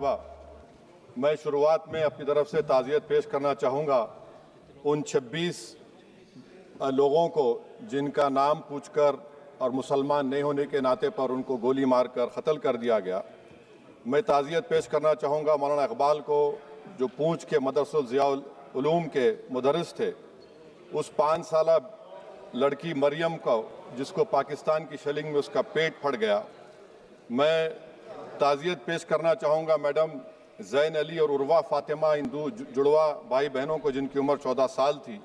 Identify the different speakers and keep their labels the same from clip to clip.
Speaker 1: मैं शुरुआत में अपनी तरफ से ताज़ियत पेश करना चाहूँगा उन 26 लोगों को जिनका नाम पूछकर और मुसलमान नहीं होने के नाते पर उनको गोली मारकर कत्ल कर दिया गया। मैं ताज़ियत पेश करना चाहूँगा मौलाना इकबाल को, जो पूंछ के मदरसुल ज़ियाउल उलूम के मुदर्रिस थे। उस 5 साला लड़की मरियम को, जिसको पाकिस्तान की शेलिंग में उसका पेट फट गया। मैं ताज़ियत पेश करना चाहूँगा मैडम ज़ैन अली और उर्वा फातिमा, इन दो जुड़वा भाई बहनों को जिनकी उम्र 14 साल थी।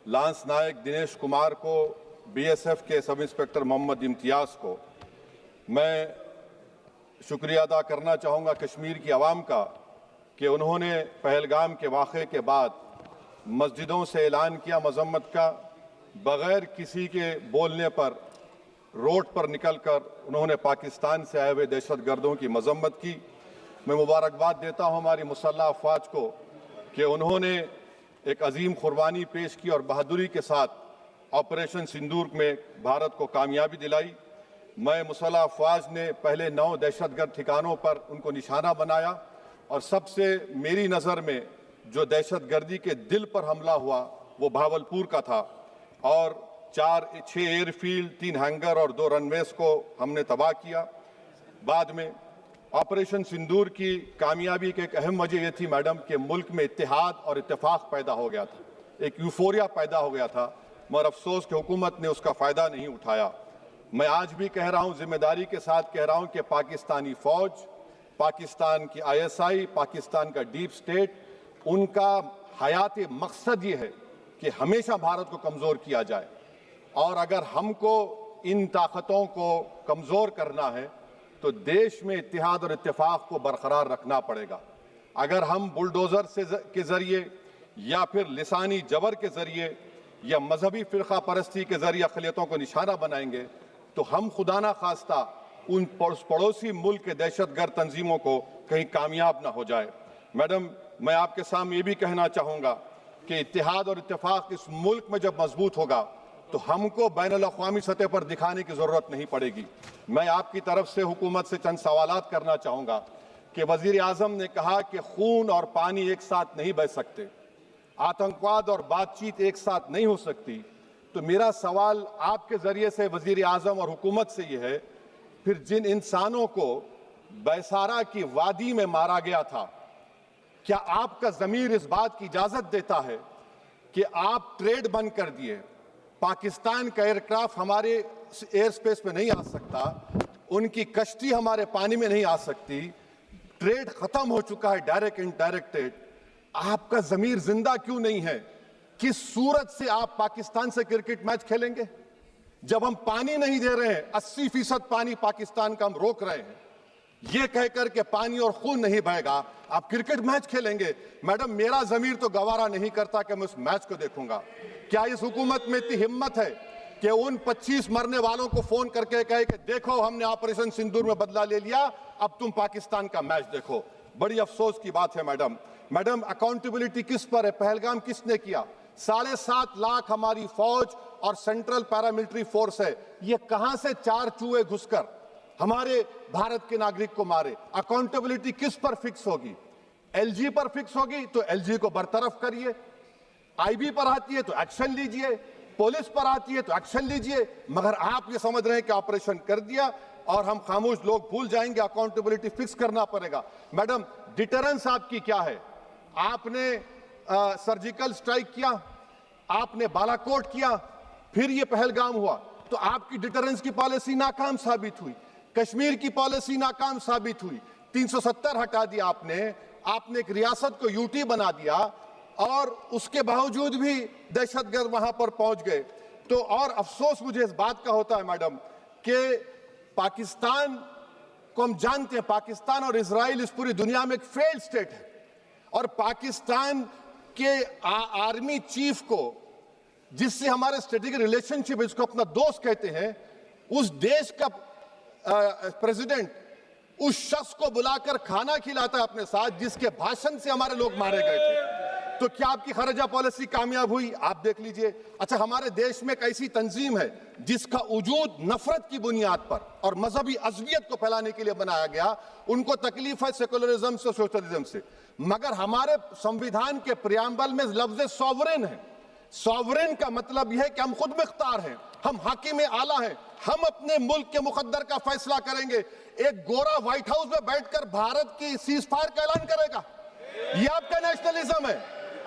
Speaker 1: लांस नायक दिनेश कुमार को, बीएसएफ के सब इंस्पेक्टर मोहम्मद इम्तियाज़ को। मैं शुक्रिया अदा करना चाहूँगा कश्मीर की आवाम का कि उन्होंने पहलगाम के वाक़े के बाद मस्जिदों से ऐलान किया मज़म्मत का, बग़ैर किसी के बोलने पर रोड पर निकलकर उन्होंने पाकिस्तान से आए हुए दहशतगर्दों की मज़म्मत की। मैं मुबारकबाद देता हूँ हमारी मुसल्लह अफ़वाज को कि उन्होंने एक अजीम कुर्बानी पेश की और बहादुरी के साथ ऑपरेशन सिंदूर में भारत को कामयाबी दिलाई। मैं मुसल्लह अफ़वाज ने पहले 9 दहशतगर्द ठिकानों पर उनको निशाना बनाया और सबसे मेरी नज़र में जो दहशतगर्दी के दिल पर हमला हुआ वो भावलपुर का था और 6 एयरफील्ड, 3 हैंगर और 2 रनवेज को हमने तबाह किया। बाद में ऑपरेशन सिंदूर की कामयाबी की एक अहम वजह यह थी मैडम कि मुल्क में इत्तेहाद और इत्तेफाक पैदा हो गया था, एक यूफोरिया पैदा हो गया था, मगर अफसोस कि हुकूमत ने उसका फ़ायदा नहीं उठाया। मैं आज भी कह रहा हूँ, जिम्मेदारी के साथ कह रहा हूँ कि पाकिस्तानी फ़ौज, पाकिस्तान की ISI, पाकिस्तान का डीप स्टेट, उनका हयाती मकसद ये है कि हमेशा भारत को कमज़ोर किया जाए और अगर हमको इन ताकतों को कमज़ोर करना है तो देश में इत्तेहाद और इत्तेफाक को बरकरार रखना पड़ेगा। अगर हम बुलडोज़र के ज़रिए या फिर लिसानी जबर के ज़रिए या मजहबी फ़िरक़ा परस्ती के ज़रिए अक़लियतों को निशाना बनाएंगे तो हम खुदा ना खास्ता उन पड़ोसी मुल्क के दहशतगर्द तंजीमों को कहीं कामयाब ना हो जाए। मैडम, मैं आपके सामने ये भी कहना चाहूँगा कि इत्तेहाद और इत्तेफाक इस मुल्क में जब मजबूत होगा तो हमको बैनुल-अक़वामी सतह पर दिखाने की ज़रूरत नहीं पड़ेगी। मैं आपकी तरफ से हुकूमत से चंद सवालात करना चाहूँगा कि वज़ीर आज़म ने कहा कि खून और पानी एक साथ नहीं बह सकते, आतंकवाद और बातचीत एक साथ नहीं हो सकती। तो मेरा सवाल आपके ज़रिए से वज़ीर आज़म और हुकूमत से ये है, फिर जिन इंसानों को बैसारा की वादी में मारा गया था, क्या आपका ज़मीर इस बात की इजाज़त देता है कि आप ट्रेड बंद कर दिए, पाकिस्तान का एयरक्राफ्ट हमारे एयर स्पेस में नहीं आ सकता, उनकी कश्ती हमारे पानी में नहीं आ सकती, ट्रेड खत्म हो चुका है डायरेक्ट इनडायरेक्टेड, आपका ज़मीर जिंदा क्यों नहीं है? किस सूरत से आप पाकिस्तान से क्रिकेट मैच खेलेंगे जब हम पानी नहीं दे रहे हैं? 80% पानी पाकिस्तान का हम रोक रहे हैं, ये कहकर के पानी और खून नहीं बहेगा, आप क्रिकेट मैच खेलेंगे? मैडम, मेरा ज़मीर तो गवारा नहीं करता कि मैं उस मैच को देखूंगा। क्या इस हुकूमत में इतनी हिम्मत है कि उन 25 मरने वालों को फोन करके कहे कि देखो हमने ऑपरेशन सिंदूर में बदला ले लिया, अब तुम पाकिस्तान का मैच देखो? बड़ी अफसोस की बात है मैडम, अकाउंटेबिलिटी किस पर है? पहलगाम किसने किया? 7.5 लाख हमारी फौज और सेंट्रल पैरामिलिट्री फोर्स है, ये कहां से 4 चूहे घुसकर हमारे भारत के नागरिक को मारे? अकाउंटेबिलिटी किस पर फिक्स होगी? LG पर फिक्स होगी तो LG को बरतरफ करिए, IB पर आती है तो एक्शन लीजिए, पुलिस पर आती है तो एक्शन लीजिए, मगर आप ये समझ रहे हैं कि ऑपरेशन कर दिया और हम खामोश लोग भूल जाएंगे। अकाउंटेबिलिटी फिक्स करना पड़ेगा। मैडम, डिटरेंस आपकी क्या है? आपने सर्जिकल स्ट्राइक किया, आपने बालाकोट किया, फिर ये पहलगाम हुआ, तो आपकी डिटरेंस की पॉलिसी नाकाम साबित हुई, कश्मीर की पॉलिसी नाकाम साबित हुई, 370 हटा दिया आपने एक रियासत को यूटी बना दिया और उसके बावजूद भी दहशतगर्द वहां पर पहुंच गए। तो और अफसोस मुझे इस बात का होता है मैडम कि पाकिस्तान को हम जानते हैं, पाकिस्तान और इजराइल इस पूरी दुनिया में एक फेल्ड स्टेट है और पाकिस्तान के आर्मी चीफ को, जिससे हमारे स्ट्रेटेजिक रिलेशनशिप, इसको अपना दोस्त कहते हैं, उस देश का प्रेसिडेंट उस शख्स को बुलाकर खाना खिलाता है अपने साथ जिसके भाषण से हमारे लोग मारे गए थे। तो क्या आपकी खारजा पॉलिसी कामयाब हुई? आप देख लीजिए। अच्छा, हमारे देश में एक ऐसी तंजीम है जिसका वजूद नफरत की बुनियाद पर और मजहबी अज़बियत को फैलाने के लिए बनाया गया। उनको तकलीफ है सेकुलरिज्म से, सोशलिज्म से, मगर हमारे संविधान के प्रियम्बल में लफ्ज सॉवरेन है। सॉवरेन का मतलब यह है कि हम खुद मुख्तार हैं, हम हाकिम आला हैं, हम अपने मुल्क के मुकद्दर का फैसला करेंगे। एक गोरा व्हाइट हाउस में बैठकर भारत की सीज फायर का ऐलान करेगा? यह आपका नेशनलिज्म है?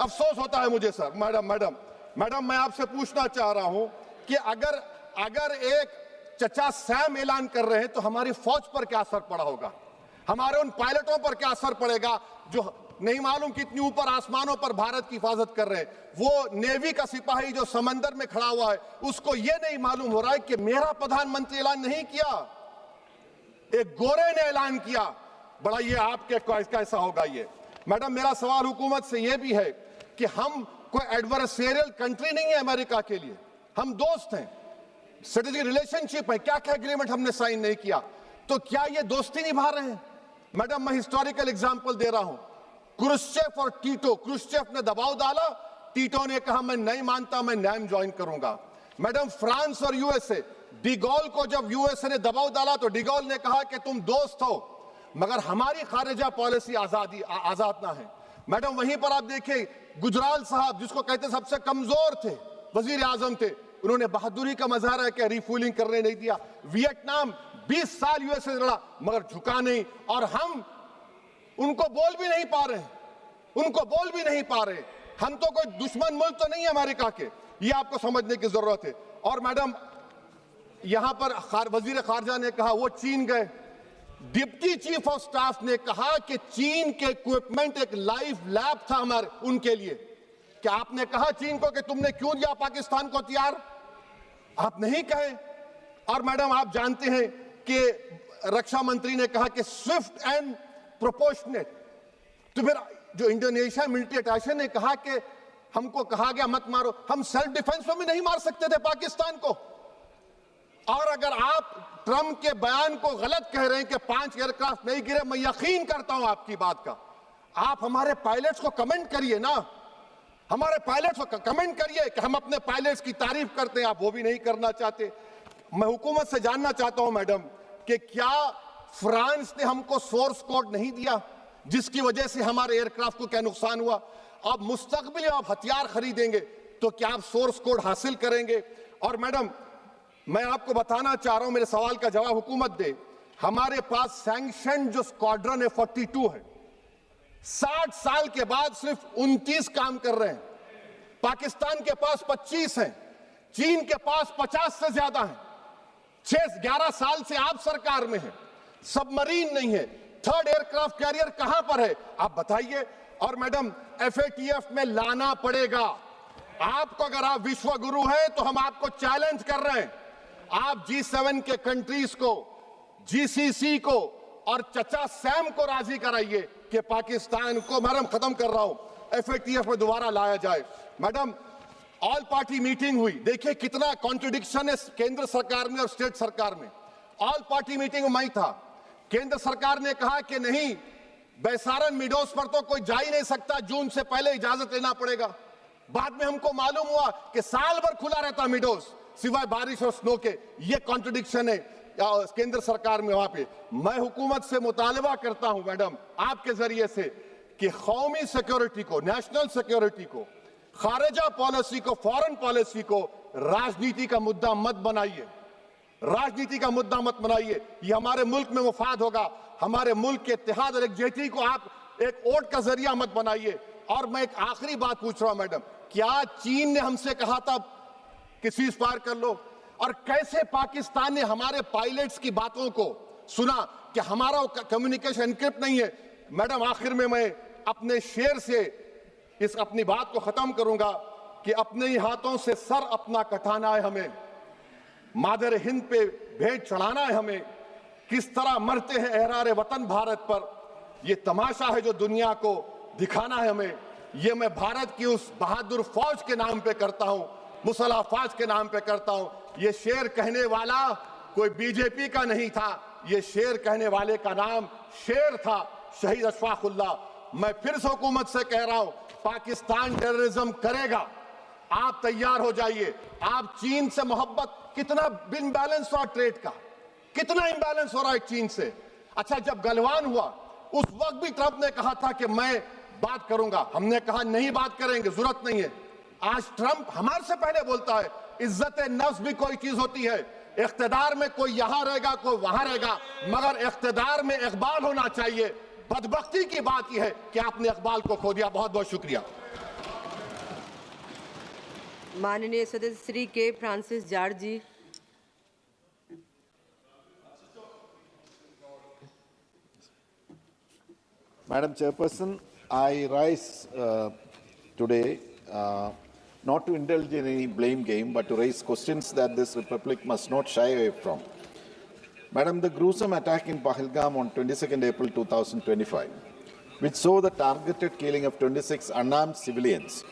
Speaker 1: अफसोस होता है मुझे सर। मैडम मैं आपसे पूछना चाह रहा हूं कि अगर एक चचा सैम ऐलान कर रहे हैं तो हमारी फौज पर क्या असर पड़ा होगा? हमारे उन पायलटों पर क्या असर पड़ेगा जो नहीं मालूम कितनी ऊपर आसमानों पर भारत की हिफाजत कर रहे हैं? वो नेवी का सिपाही जो समंदर में खड़ा हुआ है, उसको यह नहीं मालूम हो रहा है कि मेरा प्रधानमंत्री ऐलान नहीं किया, एक गोरे ने ऐलान किया। बड़ा ये आपके कैसा होगा ये? मैडम, मेरा सवाल हुकूमत से यह भी है कि हम कोई एडवर्सेरियल कंट्री नहीं है अमेरिका के लिए, हम दोस्त हैं, स्ट्रेटेजिक रिलेशनशिप है। क्या क्या एग्रीमेंट हमने साइन नहीं किया, तो क्या ये दोस्ती निभा रहे हैं? मैडम, मैं हिस्टोरिकल एग्जांपल दे रहा हूं। क्रुश्चेव और टीटो, क्रुश्चेव ने दबाव डाला, टीटो ने कहा मैं नहीं मानता, मैं नैम ज्वाइन करूंगा। मैडम, फ्रांस और यूएसए, डिगोल को जब यूएसए ने दबाव डाला तो डिगोल ने कहा कि तुम दोस्त हो मगर हमारी खारिजा पॉलिसी आजाद ना है। मैडम, वहीं पर आप देखिए गुजराल साहब, जिसको कहते सबसे कमजोर थे, वजीर आजम थे, उन्होंने बहादुरी का मजारा कि रिफूलिंग करने नहीं दिया। वियतनाम 20 साल यूएसए लड़ा मगर झुका नहीं, और हम उनको बोल भी नहीं पा रहे, हम तो कोई दुश्मन मुल्क तो नहीं है अमेरिका के, ये आपको समझने की जरूरत है। और मैडम, यहां पर वजीर खारजा ने कहा वो चीन गए, डिप्टी चीफ ऑफ स्टाफ ने कहा कि चीन के इक्विपमेंट एक लाइव लैब था हमारे उनके लिए। क्या आपने कहा चीन को कि तुमने क्यों दिया पाकिस्तान को हथियार? आप नहीं कहे। और मैडम, आप जानते हैं कि रक्षा मंत्री ने कहा कि स्विफ्ट एंड प्रोपोर्शनेट, तो फिर जो इंडोनेशिया मिलिट्री अटैचे ने कहा कि हमको कहा गया मत मारो, हम सेल्फ डिफेंस में भी नहीं मार सकते थे पाकिस्तान को। और अगर आप ट्रंप के बयान को गलत कह रहे हैं कि 5 एयरक्राफ्ट नहीं गिरे, मैं यकीन करता हूं आपकी बात का। आप हमारे पायलट्स को कमेंट करिए ना, हमारे पायलट्स को कमेंट करिए कि हम अपने पायलट्स की तारीफ करते हैं, आप वो भी नहीं करना चाहते। मैं हुकूमत से जानना चाहता हूं मैडम कि क्या फ्रांस ने हमको सोर्स कोड नहीं दिया जिसकी वजह से हमारे एयरक्राफ्ट को क्या नुकसान हुआ? अब मुस्तकबिल में आप हथियार खरीदेंगे तो क्या आप सोर्स कोड हासिल करेंगे? और मैडम, मैं आपको बताना चाह रहा हूं, मेरे सवाल का जवाब हुकूमत दे। हमारे पास सैंक्शन जो स्क्वाड्रन है 42 है, 60 साल के बाद सिर्फ 29 काम कर रहे हैं। पाकिस्तान के पास 25 हैं, चीन के पास 50 से ज्यादा हैं। 11 साल से आप सरकार में हैं, सबमरीन नहीं है, थर्ड एयरक्राफ्ट कैरियर कहां पर है आप बताइए। और मैडम, FATF में लाना पड़ेगा आपको। अगर आप विश्व गुरु हैं तो हम आपको चैलेंज कर रहे हैं, आप G7 के कंट्रीज को, GCC को और चचा सैम को राजी कराइए कि पाकिस्तान को, मैडम खत्म कर रहा हूं, FATF में दोबारा लाया जाए। मैडम, ऑल पार्टी मीटिंग हुई, देखिए कितना कॉन्ट्रडिक्शन है केंद्र सरकार में और स्टेट सरकार में। ऑल पार्टी मीटिंग में मैं था, केंद्र सरकार ने कहा कि नहीं, बैसारन मिडोस पर तो कोई जा ही नहीं सकता, जून से पहले इजाजत लेना पड़ेगा। बाद में हमको मालूम हुआ कि साल भर खुला रहता मिडोस सिवाय बारिश और स्नो के। ये कॉन्ट्रडिक्शन है केंद्र सरकार में। वहां पे मैं हुकूमत से मुतालबा करता हूं मैडम आपके जरिए से कि कौमी सिक्योरिटी को, नेशनल सिक्योरिटी को, खारिजा पॉलिसी को, फॉरेन पॉलिसी को राजनीति का मुद्दा मत बनाइए, राजनीति का मुद्दा मत बनाइए। ये हमारे मुल्क में मुफाद होगा, हमारे मुल्क के इत्तेहाद और एकजुटती को आप एक वोट का जरिया मत बनाइए। और मैं एक आखिरी बात पूछ रहा हूं मैडम, क्या चीन ने हमसे कहा था कि सीज फायर कर लो? और कैसे पाकिस्तान ने हमारे पायलट्स की बातों को सुना कि हमारा कम्युनिकेशन एनक्रिप्ट नहीं है? मैडम, आखिर में मैं अपने शेर से इस अपनी बात को खत्म करूंगा कि अपने ही हाथों से सर अपना कटाना है हमें, मादर हिंद पे भेंट चढ़ाना है हमें। किस तरह मरते हैं एहरारे वतन भारत पर, यह तमाशा है जो दुनिया को दिखाना है हमें। ये मैं भारत की उस बहादुर फौज के नाम पे करता हूं, मुसल्ह फौज के नाम पे करता हूं। ये शेर कहने वाला कोई बीजेपी का नहीं था, ये शेर कहने वाले का नाम शेर था, शहीद अशफाकुल्लाह। मैं फिर से हुकूमत से कह रहा हूं, पाकिस्तान टेररिज्म करेगा। आप तैयार हो जाइए। आप चीन से मोहब्बत, कितना इम्बैलेंस हो रहा ट्रेड का, कितना इम्बैलेंस हो रहा है चीन से। अच्छा, जब गलवान हुआ उस वक्त भी ट्रंप ने कहा था कि मैं बात करूंगा, हमने कहा नहीं बात करेंगे, जरूरत नहीं है। आज ट्रंप हमारे से पहले बोलता है इज्जत नफ्स भी कोई चीज होती है। इख्तिदार में कोई यहां रहेगा, कोई वहां रहेगा, मगर इख्तिदार में इकबाल होना चाहिए। बदबख्ती की बात यह है कि आपने इकबाल को खो दिया। बहुत बहुत शुक्रिया।
Speaker 2: माननीय सदस्य Shri K Francis George ji.
Speaker 3: Madam Chairperson, I rise today not to indulge in any blame game, but to raise questions that this Republic must not shy away from. Madam, the gruesome attack in Pahalgam on 22nd April 2025, which saw the targeted killing of 26 unarmed civilians,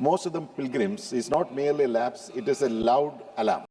Speaker 3: most of them pilgrims, is not merely a lapse, it is a loud alarm.